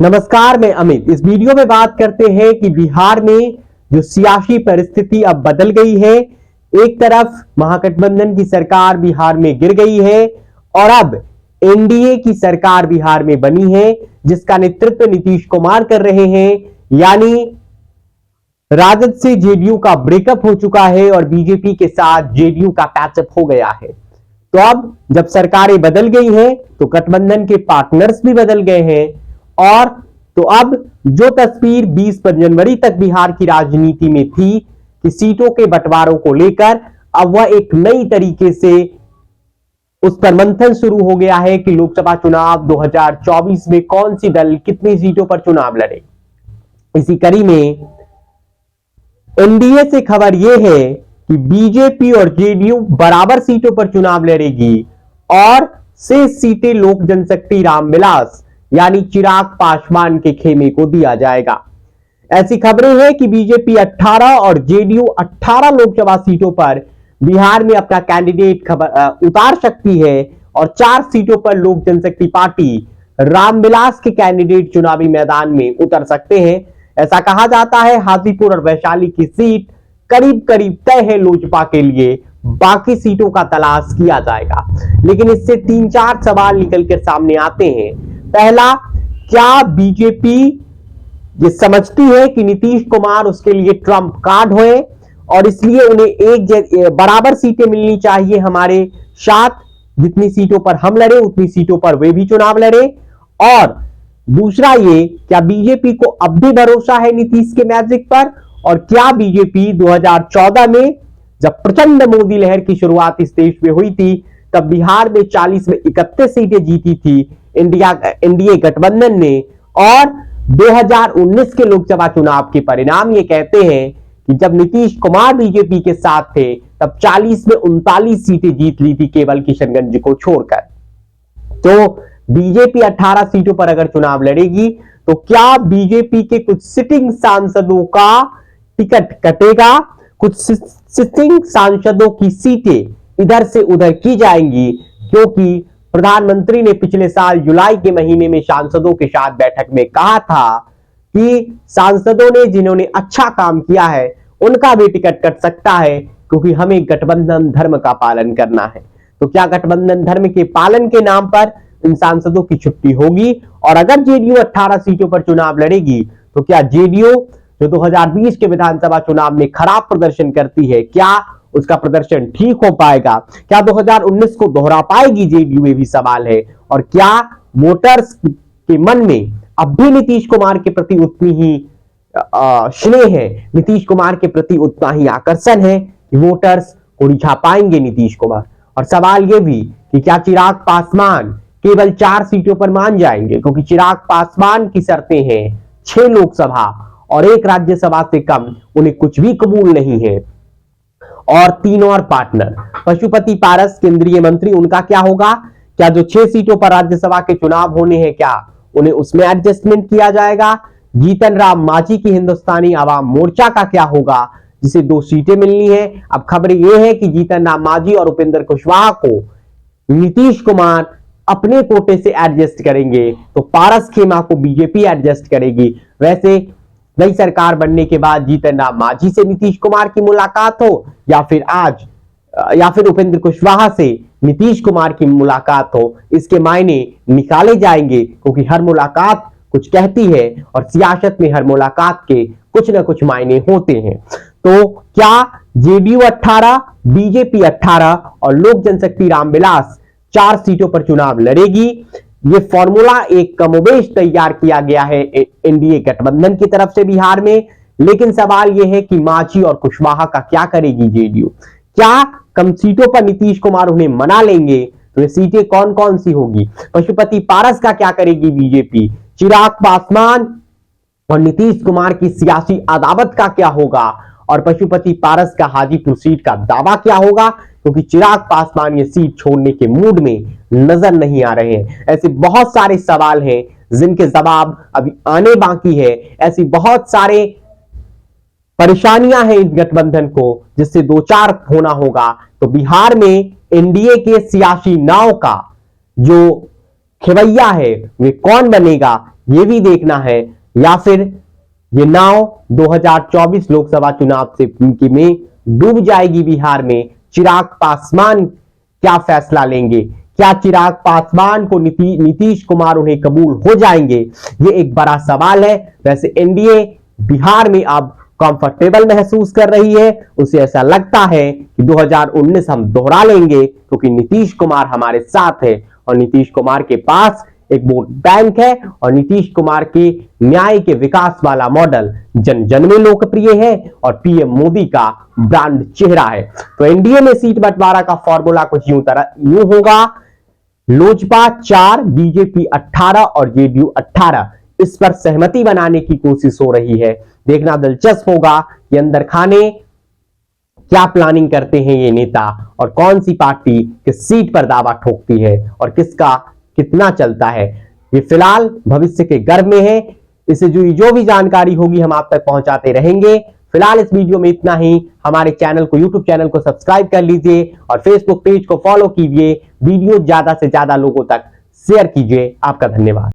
नमस्कार, मैं अमित। इस वीडियो में बात करते हैं कि बिहार में जो सियासी परिस्थिति अब बदल गई है। एक तरफ महागठबंधन की सरकार बिहार में गिर गई है और अब एनडीए की सरकार बिहार में बनी है, जिसका नेतृत्व नीतीश कुमार कर रहे हैं। यानी राजद से जेडीयू का ब्रेकअप हो चुका है और बीजेपी के साथ जेडीयू का पैचअप हो गया है। तो अब जब सरकारें बदल गई हैं तो गठबंधन के पार्टनर्स भी बदल गए हैं और तो अब जो तस्वीर 20 जनवरी तक बिहार की राजनीति में थी कि सीटों के बंटवारों को लेकर, अब वह एक नई तरीके से उस पर मंथन शुरू हो गया है कि लोकसभा चुनाव 2024 में कौन सी दल कितनी सीटों पर चुनाव लड़े। इसी कड़ी में एनडीए से खबर यह है कि बीजेपी और जेडीयू बराबर सीटों पर चुनाव लड़ेगी और शेष सीटें लोक जनशक्ति रामविलास यानी चिराग पासवान के खेमे को दिया जाएगा। ऐसी खबरें हैं कि बीजेपी 18 और जेडीयू 18 लोकसभा सीटों पर बिहार में अपना कैंडिडेट उतार सकती है और 4 सीटों पर लोक जनशक्ति पार्टी रामविलास के कैंडिडेट चुनावी मैदान में उतर सकते हैं। ऐसा कहा जाता है हाजीपुर और वैशाली की सीट करीब करीब तय है लोजपा के लिए, बाकी सीटों का तलाश किया जाएगा। लेकिन इससे 3-4 सवाल निकल कर सामने आते हैं। पहला, क्या बीजेपी ये समझती है कि नीतीश कुमार उसके लिए ट्रम्प कार्ड हुए और इसलिए उन्हें एक बराबर सीटें मिलनी चाहिए हमारे साथ, जितनी सीटों पर हम लड़े उतनी सीटों पर वे भी चुनाव लड़े। और दूसरा, ये क्या बीजेपी को अब भी भरोसा है नीतीश के मैजिक पर, और क्या बीजेपी 2014 में जब प्रचंड मोदी लहर की शुरुआत इस देश में हुई थी तब बिहार में 40 में 31 सीटें जीती थी एनडीए गठबंधन ने, और 2019 के लोकसभा चुनाव के परिणाम ये कहते हैं कि जब नीतीश कुमार बीजेपी के साथ थे तब 40 में 39 सीटें जीत ली थी केवल किशनगंज को छोड़कर। तो बीजेपी 18 सीटों पर अगर चुनाव लड़ेगी तो क्या बीजेपी के कुछ सिटिंग सांसदों का टिकट कटेगा, कुछ सिटिंग सांसदों की सीटें इधर से उधर की जाएंगी, क्योंकि प्रधानमंत्री ने पिछले साल जुलाई के महीने में सांसदों के साथ बैठक में कहा था कि सांसदों ने जिन्होंने अच्छा काम किया है उनका भी टिकट कट सकता है, क्योंकि हमें गठबंधन धर्म का पालन करना है। तो क्या गठबंधन धर्म के पालन के नाम पर इन सांसदों की छुट्टी होगी? और अगर जेडीयू 18 सीटों पर चुनाव लड़ेगी तो क्या जेडीयू जो 2020 के विधानसभा चुनाव में खराब प्रदर्शन करती है, क्या उसका प्रदर्शन ठीक हो पाएगा? क्या 2019 को दोहरा पाएगी जेडीयू? ये भी सवाल है। और क्या वोटर्स के मन में अब भी नीतीश कुमार के प्रति उतनी ही स्नेह है, नीतीश कुमार के प्रति उतना ही आकर्षण है कि वोटर्स को रिझा पाएंगे नीतीश कुमार? और सवाल यह भी कि क्या चिराग पासवान केवल 4 सीटों पर मान जाएंगे, क्योंकि चिराग पासवान की शर्तें हैं 6 लोकसभा और 1 राज्यसभा से कम उन्हें कुछ भी कबूल नहीं है। और 3 और पार्टनर, पशुपति पारस केंद्रीय मंत्री, उनका क्या होगा? क्या जो 6 सीटों पर राज्यसभा के चुनाव होने हैं क्या उन्हें उसमें एडजस्टमेंट किया जाएगा? जीतन राम मांझी की हिंदुस्तानी आवाम मोर्चा का क्या होगा, जिसे 2 सीटें मिलनी है? अब खबर यह है कि जीतन राम मांझी और उपेंद्र कुशवाहा को नीतीश कुमार अपने कोटे से एडजस्ट करेंगे तो पारस खेमा को बीजेपी एडजस्ट करेगी। वैसे नई सरकार बनने के बाद जीतन राम मांझी से नीतीश कुमार की मुलाकात हो या फिर उपेंद्र कुशवाहा से नीतीश कुमार की मुलाकात हो, इसके मायने निकाले जाएंगे, क्योंकि हर मुलाकात कुछ कहती है और सियासत में हर मुलाकात के कुछ ना कुछ मायने होते हैं। तो क्या जेडीयू 18, बीजेपी 18 और लोक जनशक्ति रामविलास 4 सीटों पर चुनाव लड़ेगी? ये फॉर्मूला एक कमोबेश तैयार किया गया है एनडीए गठबंधन की तरफ से बिहार में। लेकिन सवाल यह है कि मांझी और कुशवाहा का क्या करेगी जेडीयू? क्या कम सीटों पर नीतीश कुमार उन्हें मना लेंगे? तो ये सीटें कौन कौन सी होगी? पशुपति पारस का क्या करेगी बीजेपी? चिराग पासवान और नीतीश कुमार की सियासी अदावत का क्या होगा? और पशुपति पारस का हाजीपुर सीट का दावा क्या होगा? क्योंकि चिराग पासवान ये सीट छोड़ने के मूड में नजर नहीं आ रहे हैं। ऐसे बहुत सारे सवाल हैं जिनके जवाब अभी आने बाकी है। ऐसी बहुत सारे परेशानियां हैं इस गठबंधन को, जिससे 2-4 होना होगा। तो बिहार में एनडीए के सियासी नाव का जो खेवैया है वे कौन बनेगा, ये भी देखना है, या फिर ये नाव 2024 लोकसभा चुनाव से में डूब जाएगी बिहार में। चिराग पासवान क्या फैसला लेंगे? क्या चिराग पासवान को नीतीश कुमार उन्हें कबूल हो जाएंगे? ये एक बड़ा सवाल है। वैसे एनडीए बिहार में अब कंफर्टेबल महसूस कर रही है, उसे ऐसा लगता है कि 2019 हम दोहरा लेंगे, क्योंकि नीतीश कुमार हमारे साथ है और नीतीश कुमार के पास एक वोट बैंक है और नीतीश कुमार के न्याय के विकास वाला मॉडल जन जन में लोकप्रिय है और पीएम मोदी का ब्रांड चेहरा है। तो एनडीए में सीट बंटवारा का फॉर्मूला कुछ यूं होगा, लोजपा 4, बीजेपी 18 और जेडीयू 18। इस पर सहमति बनाने की कोशिश हो रही है। देखना दिलचस्प होगा कि अंदर खाने क्या प्लानिंग करते हैं ये नेता और कौन सी पार्टी किस सीट पर दावा ठोकती है और किसका कितना चलता है। ये फिलहाल भविष्य के गर्भ में है। इससे जो भी जानकारी होगी हम आप तक पहुंचाते रहेंगे। फिलहाल इस वीडियो में इतना ही। हमारे चैनल को, यूट्यूब चैनल को सब्सक्राइब कर लीजिए और फेसबुक पेज को फॉलो कीजिए। वीडियो ज्यादा से ज्यादा लोगों तक शेयर कीजिए। आपका धन्यवाद।